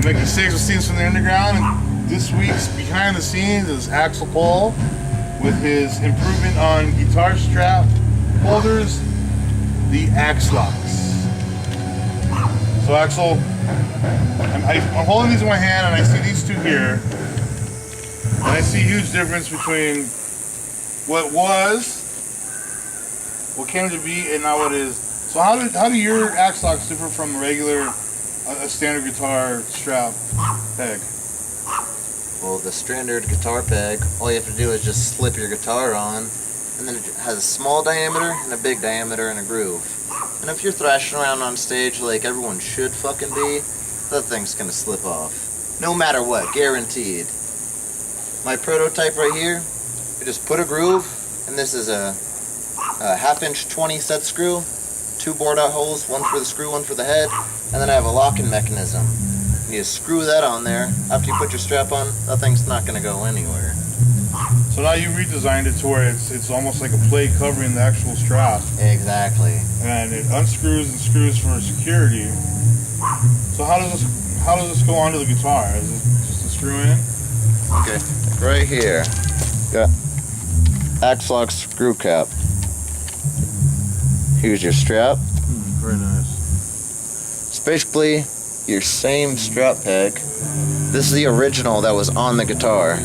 I'm making scenes from the underground, and this week's behind the scenes is Axel Cole with his improvement on guitar strap holders, the Ax Lox. So Axel, I'm holding these in my hand, and I see these two here, and I see a huge difference between what came to be, and now what is. So how do your Ax Lox differ from a regular, a standard guitar strap peg? Well, the standard guitar peg, all you have to do is just slip your guitar on, and then it has a small diameter and a big diameter and a groove. And if you're thrashing around on stage like everyone should fucking be, that thing's gonna slip off. No matter what, guaranteed. My prototype right here, I just put a groove, and this is a 1/2" 20 set screw, 2 bored out holes, one for the screw, one for the head, and then I have a locking mechanism. You just screw that on there. After you put your strap on, that thing's not going to go anywhere. So now you redesigned it to where it's almost like a plate covering the actual strap. Exactly. And it unscrews and screws for security. So how does this go onto the guitar? Is it just a screw in? Okay, right here. Got Ax Lox screw cap. Here's your strap. Very nice. It's basically your same strap peg. This is the original that was on the guitar.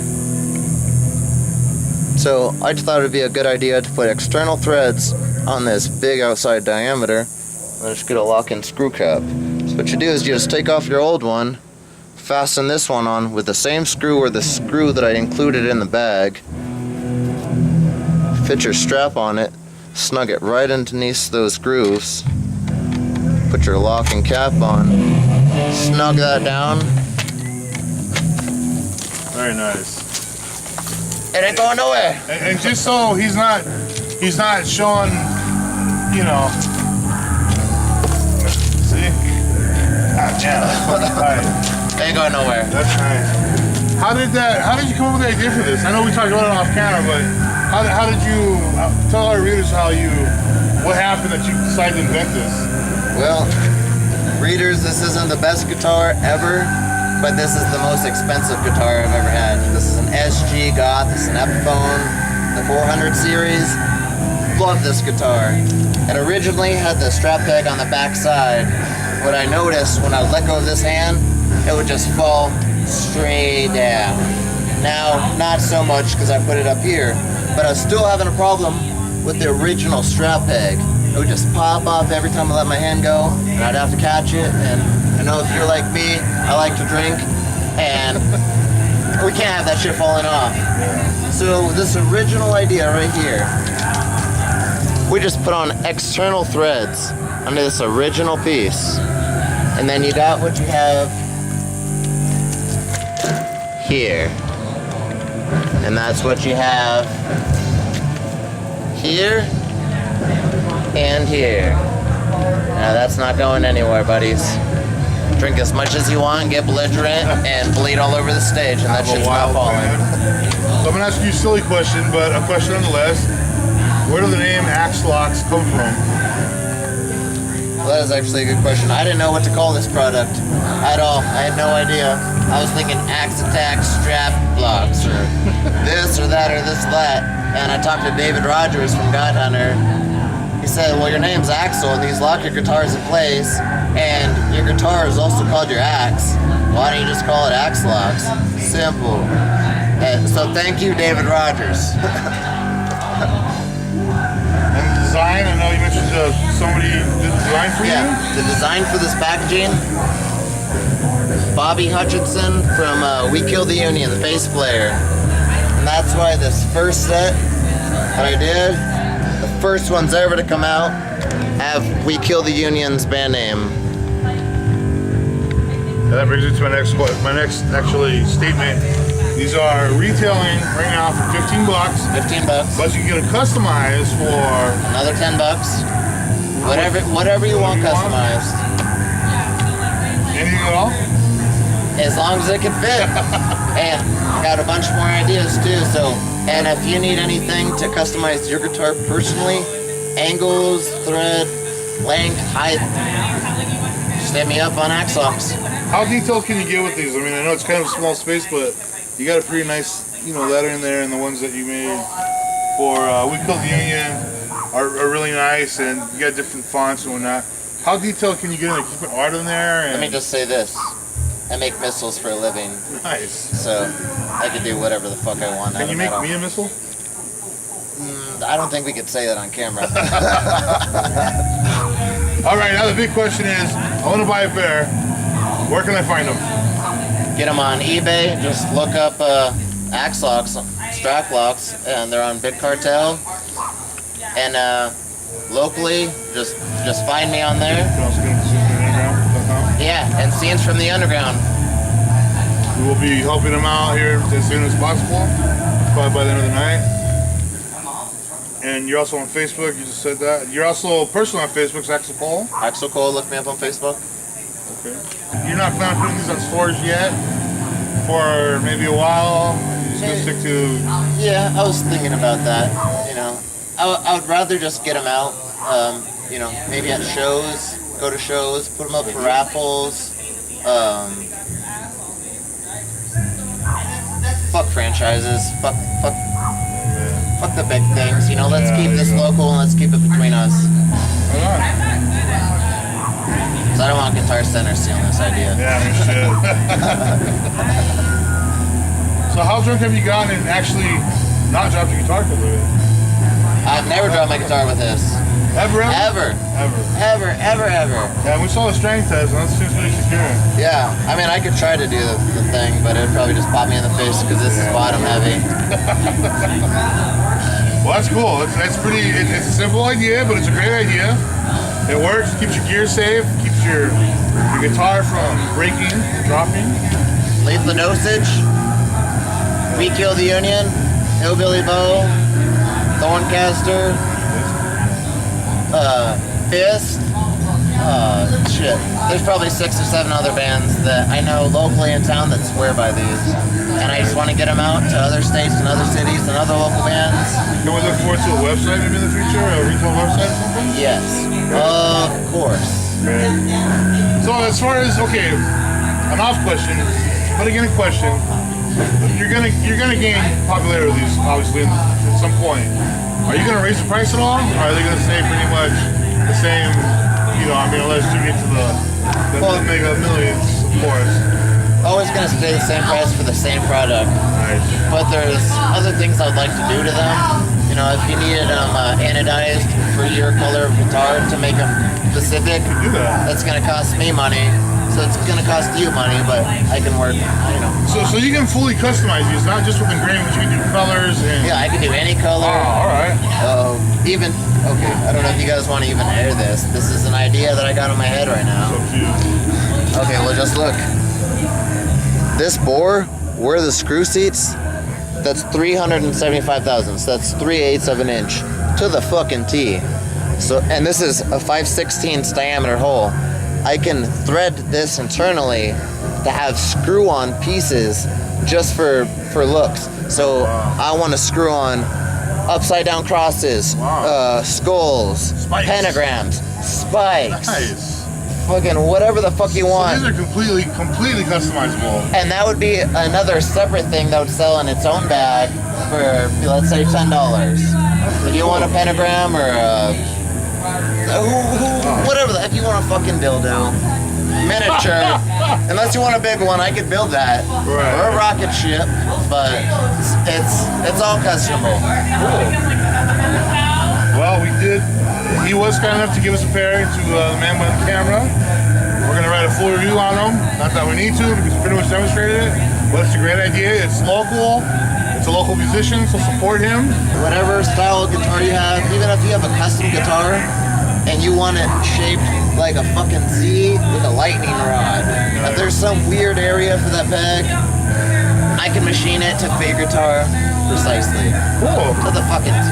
So I just thought it would be a good idea to put external threads on this big outside diameter, and just get a lock-in screw cap. So what you do is you just take off your old one, fasten this one on with the same screw or the screw that I included in the bag, fit your strap on it, snug it right underneath those grooves, put your locking cap on, snug that down. Very nice. It ain't going nowhere. And just so he's not showing, you know. See? Ah, yeah, that's fucking tight. Ain't going nowhere. That's nice. How did you come up with the idea for this? I know we talked about it off camera, but how did you tell our readers what happened that you decided to invent this? Well, readers, this isn't the best guitar ever, but this is the most expensive guitar I've ever had. This is an SG Goth, this is an Epiphone, the 400 series. Love this guitar. It originally had the strap peg on the back side. What I noticed when I let go of this hand, it would just fall straight down. Now, not so much because I put it up here, but I was still having a problem with the original strap peg. It would just pop off every time I let my hand go, and I'd have to catch it. And I know if you're like me, I like to drink, and we can't have that shit falling off. So this original idea right here, we just put on external threads under this original piece, and then you got what you have here, and that's what you have here and here. Now that's not going anywhere, buddies. Drink as much as you want, get belligerent, and bleed all over the stage, and that shit's not falling. So I'm gonna ask you a silly question, but a question nonetheless. Where did the name Ax Lox come from? Well, that is actually a good question. I didn't know what to call this product at all. I had no idea. I was thinking Axe Attack Strap Locks, or this or that or this or that. And I talked to David Rogers from God Hunter. He said, well, your name's Axel, and these lock your guitars in place, and your guitar is also called your axe. Why don't you just call it Ax Lox? Simple. So thank you, David Rogers. And the design, I know you mentioned somebody did the design for you? Yeah, the design for this packaging, Bobby Hutchinson from We Kill the Union, the bass player. And that's why this first set that I did, the first ones ever to come out, have We Kill the Union's band name. And that brings me to my next actually statement. These are retailing right now for $15. 15 bucks. But you can get a customized for Another 10 bucks. Whatever you want customized. anything at all? As long as it can fit. And I got a bunch more ideas too, so, and if you need anything to customize your guitar personally, angles, thread, length, height, just hit me up on Ax Lox. How detailed can you get with these? I mean, I know it's kind of a small space, but you got a pretty nice, letter in there, and the ones that you made for We Killed the Union are really nice, and you got different fonts and whatnot. How detailed can you get in there? Keep an art in there? And... Let me just say this. I make missiles for a living. Nice. So I can do whatever the fuck I want. Can you make me a missile? I don't think we could say that on camera. All right, now the big question is, I want to buy a pair. Where can I find them? Get them on eBay. Just look up Ax Lox, Strap Locks, and they're on Big Cartel. And locally, just find me on there. You can also get them to scenesfromtheunderground.com. Yeah, and Scenes from the Underground. We will be helping them out here as soon as possible, probably by the end of the night. And you're also on Facebook, you just said that. You're also a person on Facebook, it's Axel Cole. Axel Cole, look me up on Facebook. Okay. You're not planning on putting these on stores yet? For maybe a while? You're just going to stick to... Yeah, I was thinking about that. I would rather just get them out. Maybe at shows, go to shows, put them up for raffles. Fuck franchises. Fuck the big things. Let's keep this local and let's keep it between us. Alright. So I don't want Guitar Center stealing this idea. Yeah, no shit. So how drunk have you gotten and actually not dropped your guitar for a little bit? I've never dropped my guitar with this. Ever? Ever. Yeah, we saw the strength test and that seems pretty secure. Yeah, I mean, I could try to do the thing, but it'd probably just pop me in the face because this is bottom heavy. Well, that's cool. It's a simple idea, but it's a great idea. It works, keeps your gear safe, keeps your guitar from breaking, dropping. Lethal Dosage, We Kill the Union, Hillbilly Bow, Thorncaster, Fist. Shit. There's probably 6 or 7 other bands that I know locally in town that swear by these. And I just want to get them out to other states and other cities and other local bands. Can we look forward to a website maybe in the future? A retail website or something? Yes. Of course. Okay. So as far as, an off question, but again a question. You're gonna gain popularity with these, obviously, at some point. Are you gonna raise the price at all? Or are they gonna stay pretty much the same, unless you get to the mega millions, of course. Always gonna stay the same price for the same product. Nice. But there's other things I'd like to do to them. If you needed them anodized for your color of guitar to make them specific, Do that. that's gonna cost me money. So it's gonna cost you money, but I can work, So you can fully customize these, not just with engravings, you can do colors and... Yeah, I can do any color. Oh, alright. I don't know if you guys want to even air this. This is an idea that I got in my head right now. So cute. Okay, well just look. This bore, where the screw seats, that's 375 thousandths. That's 3/8 of an inch to the fucking T. So, and this is a 5/16 diameter hole. I can thread this internally to have screw-on pieces just for looks. So I want to screw on upside-down crosses, skulls, Spikes. pentagrams, spikes. Nice. Fucking whatever the fuck you want. So these are completely customizable. And that would be another separate thing that would sell in its own bag for, let's say, $10. If you want a pentagram or whatever, if you want a fucking dildo, miniature, unless you want a big one, I could build that. Right. Or a rocket ship, but it's all customable. Cool. Well, he was kind enough to give us a pair to the man behind the camera. We're going to write a full review on them. Not that we need to, because we pretty much demonstrated it. But it's a great idea. It's local. It's a local musician, so support him. Whatever style of guitar you have, even if you have a custom guitar and you want it shaped like a fucking Z with a lightning rod, if there's some weird area for that bag, I can machine it to fit your guitar precisely. Cool. To the fucking T.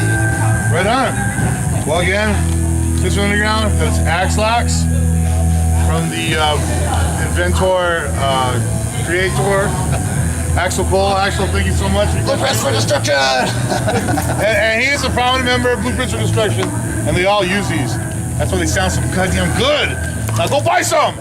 Right on. Well, again, Scenes from the Underground, that's Ax Lox from the inventor, creator, Axel Cole. Axel, thank you so much. Blueprints for Destruction! and he is a prominent member of Blueprints for Destruction, and they all use these. That's why they sound so goddamn good. Now go buy some.